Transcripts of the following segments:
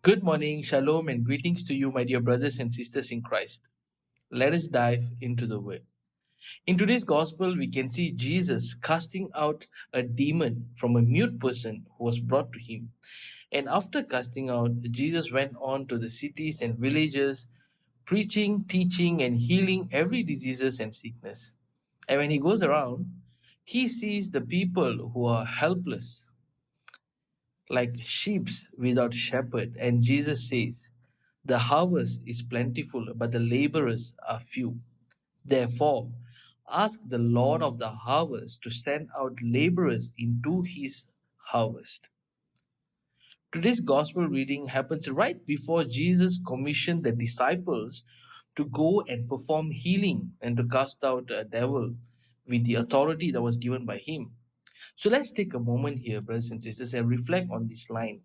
Good morning, shalom, and greetings to you, my dear brothers and sisters in Christ. Let us dive into the word. In today's gospel, we can see Jesus casting out a demon from a mute person who was brought to him. And after casting out, Jesus went on to the cities and villages, preaching, teaching, and healing every diseases and sickness. And when he goes around, he sees the people who are helpless, like sheep without shepherd. And Jesus says, "The harvest is plentiful, but the laborers are few. Therefore, ask the Lord of the harvest to send out laborers into his harvest." Today's gospel reading happens right before Jesus commissioned the disciples to go and perform healing and to cast out a devil with the authority that was given by him. So let's take a moment here, brothers and sisters, and reflect on this line.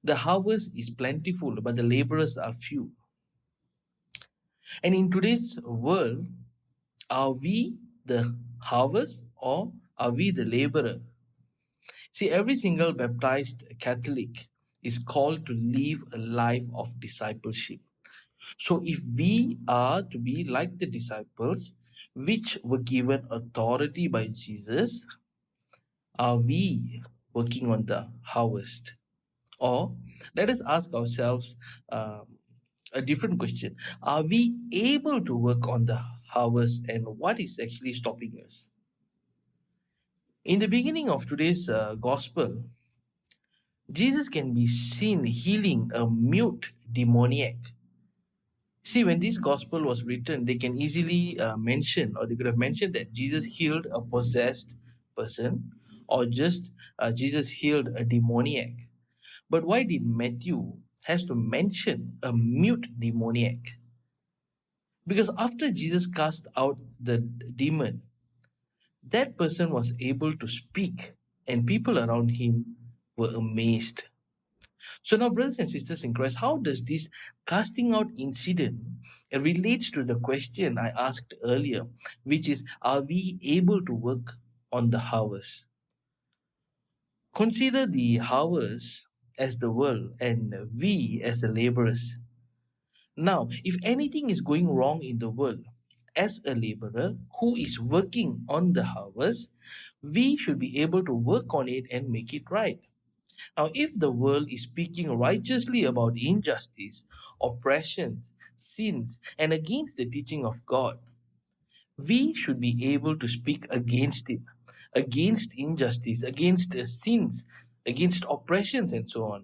The harvest is plentiful, but the laborers are few. And in today's world, are we the harvest or are we the laborer? See, every single baptized Catholic is called to live a life of discipleship. So, if we are to be like the disciples, which were given authority by Jesus, are we working on the harvest? Or let us ask ourselves a different question. Are we able to work on the harvest, and what is actually stopping us? In the beginning of today's gospel, Jesus can be seen healing a mute demoniac. See, when this gospel was written, they can easily mention, or they could have mentioned that Jesus healed a possessed person, or just Jesus healed a demoniac. But why did Matthew has to mention a mute demoniac? Because after Jesus cast out the demon, that person was able to speak, and people around him were amazed. So now, brothers and sisters in Christ, how does this casting out incident relates to the question I asked earlier, which is, are we able to work on the harvest? Consider the harvest as the world and we as the laborers. Now, if anything is going wrong in the world, as a laborer who is working on the harvest, we should be able to work on it and make it right. Now, if the world is speaking righteously about injustice, oppressions, sins, and against the teaching of God, we should be able to speak against it, against injustice, against sins, against oppressions, and so on.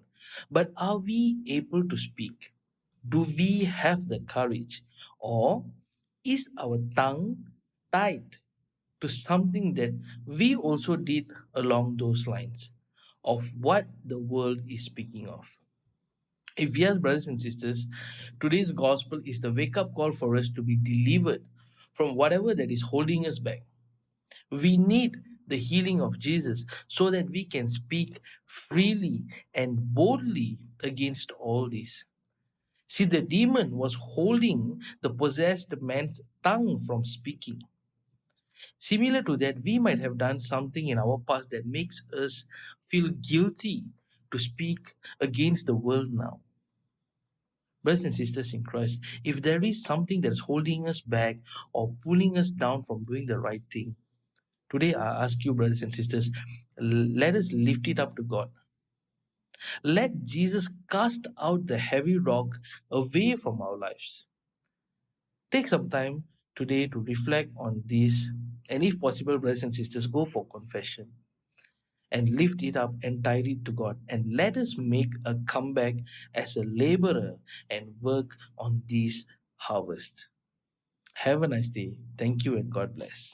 But are we able to speak? Do we have the courage? Or is our tongue tied to something that we also did along those lines of what the world is speaking of? If yes, brothers and sisters, today's gospel is the wake up call for us to be delivered from whatever that is holding us back. We need the healing of Jesus so that we can speak freely and boldly against all this. See, the demon was holding the possessed man's tongue from speaking. Similar to that, we might have done something in our past that makes us feel guilty to speak against the world now. Brothers and sisters in Christ, if there is something that is holding us back or pulling us down from doing the right thing, today I ask you, brothers and sisters, let us lift it up to God. Let Jesus cast out the heavy rock away from our lives. Take some time today to reflect on this, and if possible, brothers and sisters, go for confession and lift it up entirely to God, and let us make a comeback as a laborer and work on this harvest. Have a nice day. Thank you and God bless.